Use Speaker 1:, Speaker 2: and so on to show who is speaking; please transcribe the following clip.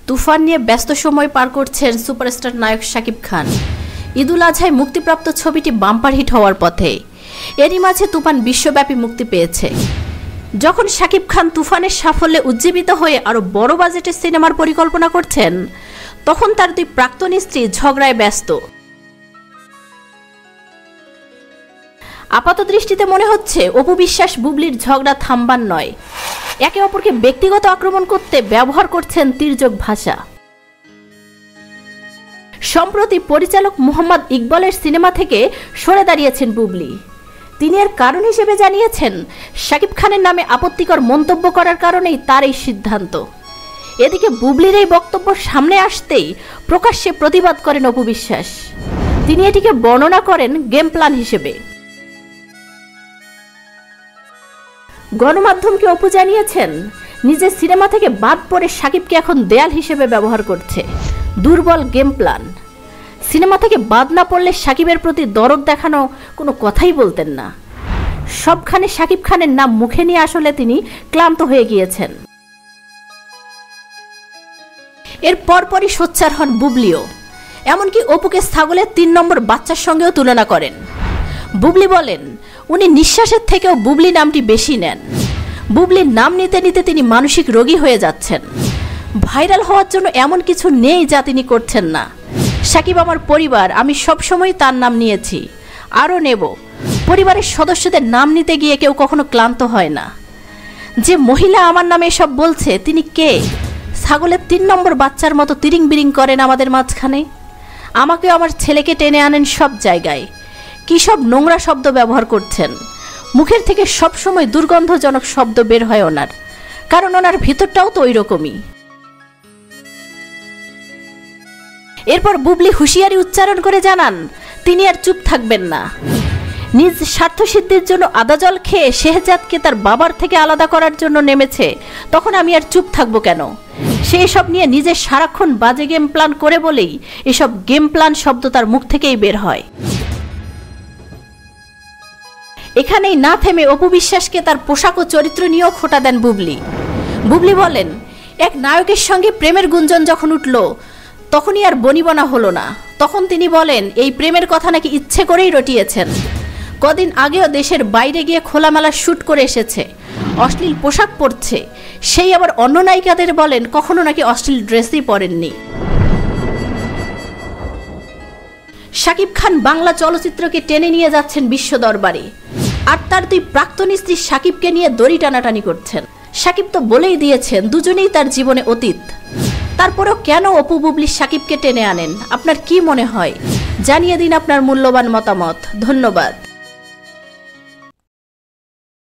Speaker 1: তুফান নিয়ে ব্যস্ত সময় পার করছেন সুপারস্টার নায়ক শাকিব খান। ঈদুল আজহায় মুক্তিপ্রাপ্ত ছবিটি বাম্পার হিট হওয়ার পথে। এরই মাঝে তুফান বিশ্বব্যাপী মুক্তি পেয়েছে। যখন শাকিব খান তুফানের সাফল্যে উজ্জীবিত হয়ে আরো বড় বাজেটের সিনেমার পরিকল্পনা করছেন, তখন তার দুই প্রাক্তন স্ত্রী ঝগড়ায় ব্যস্ত। আপাত দৃষ্টিতে মনে হচ্ছে অপু বিশ্বাস বুবলির ঝগড়া থামবার নয়, একে অপরকে ব্যক্তিগত আক্রমণ করতে ব্যবহার করছেন তির্যক ভাষা। সম্প্রতি পরিচালক মোহাম্মদ ইকবালের সিনেমা থেকে সরে দাঁড়িয়েছেন বুবলি। তিনি এর কারণ হিসেবে জানিয়েছেন, শাকিব খানের নামে আপত্তিকর মন্তব্য করার কারণেই তার এই সিদ্ধান্ত। এদিকে বুবলির এই বক্তব্য সামনে আসতেই প্রকাশ্যে প্রতিবাদ করেন অপু বিশ্বাস। তিনি এটিকে বর্ণনা করেন গেম প্ল্যান হিসেবে। গণমাধ্যমকে অপু জানিয়েছেন, নিজের সিনেমা থেকে বাদ পড়ে শাকিবকে এখন দেয়াল হিসেবে ব্যবহার করছে। দুর্বল গেম প্ল্যান। সিনেমা থেকে বাদ না পড়লে শাকিবের প্রতি দরদ দেখানো কোনো কথাই বলতেন না। সবখানে শাকিব খানের নাম মুখে নিয়ে আসলে তিনি ক্লান্ত হয়ে গিয়েছেন। এর পরপরই সোচ্চার হন বুবলিও। এমনকি অপুকে ছাগলের ৩ নম্বর বাচ্চার সঙ্গেও তুলনা করেন। বুবলি বলেন, উনি নিঃশ্বাসের থেকেও বুবলি নামটি বেশি নেন। বুবলির নাম নিতে নিতে তিনি মানসিক রোগী হয়ে যাচ্ছেন। ভাইরাল হওয়ার জন্য এমন কিছু নেই যা তিনি করছেন না। শাকিব আমার পরিবার, আমি সবসময় তার নাম নিয়েছি, আরও নেব। পরিবারের সদস্যদের নাম নিতে গিয়ে কেউ কখনো ক্লান্ত হয় না। যে মহিলা আমার নামে এসব বলছে, তিনি কে? ছাগলের ৩ নম্বর বাচ্চার মতো তিরিং বিরিং করেন আমাদের মাঝখানে। আমাকেও আমার ছেলেকে টেনে আনেন সব জায়গায়। কী সব নোংরা শব্দ ব্যবহার করছেন। মুখের থেকে সবসময় দুর্গন্ধজনক শব্দ বের হয় ওনার, কারণ ওনার ভিতরটাও তো ওই রকমই। এরপর বুবলি হুঁশিয়ারি উচ্চারণ করে জানান, তিনি আর চুপ থাকবেন না। নিজ স্বার্থসিদ্ধির জন্য আদা জল খেয়ে শেহজাদকে তার বাবার থেকে আলাদা করার জন্য নেমেছে, তখন আমি আর চুপ থাকবো কেন? সে এসব নিয়ে নিজের সারাক্ষণ বাজে গেম প্ল্যান করে বলেই এসব গেম প্ল্যান শব্দ তার মুখ থেকেই বের হয়। এখানেই না থেমে অপু বিশ্বাসকে তার পোশাক ও চরিত্র নিয়েও খোঁটা দেন বুবলি। বুবলি বলেন, এক নায়কের সঙ্গে প্রেমের গুঞ্জন যখন উঠল, তখনই আর বনিবনা হলো না। তখন তিনি বলেন, এই প্রেমের কথা নাকি ইচ্ছে করেই রটিয়েছেন। কদিন আগেও দেশের বাইরে গিয়ে খোলামেলা শ্যুট করে এসেছে, অশ্লীল পোশাক পরছে। সেই আবার অন্য নায়িকাদের বলেন, কখনো নাকি অশ্লীল ড্রেসই পরেননি। শাকিব খান বাংলা চলচ্চিত্রকে টেনে নিয়ে যাচ্ছেন বিশ্ব দরবারে, আর তার দুই প্রাক্তন স্ত্রী শাকিবকে নিয়ে দড়ি টানাটানি করছেন। শাকিব তো বলেই দিয়েছেন, দুজনেই তার জীবনে অতীত। তারপরেও কেন অপু বুবলি শাকিবকে টেনে আনেন? আপনার কি মনে হয়? জানিয়ে দিন আপনার মূল্যবান মতামত। ধন্যবাদ।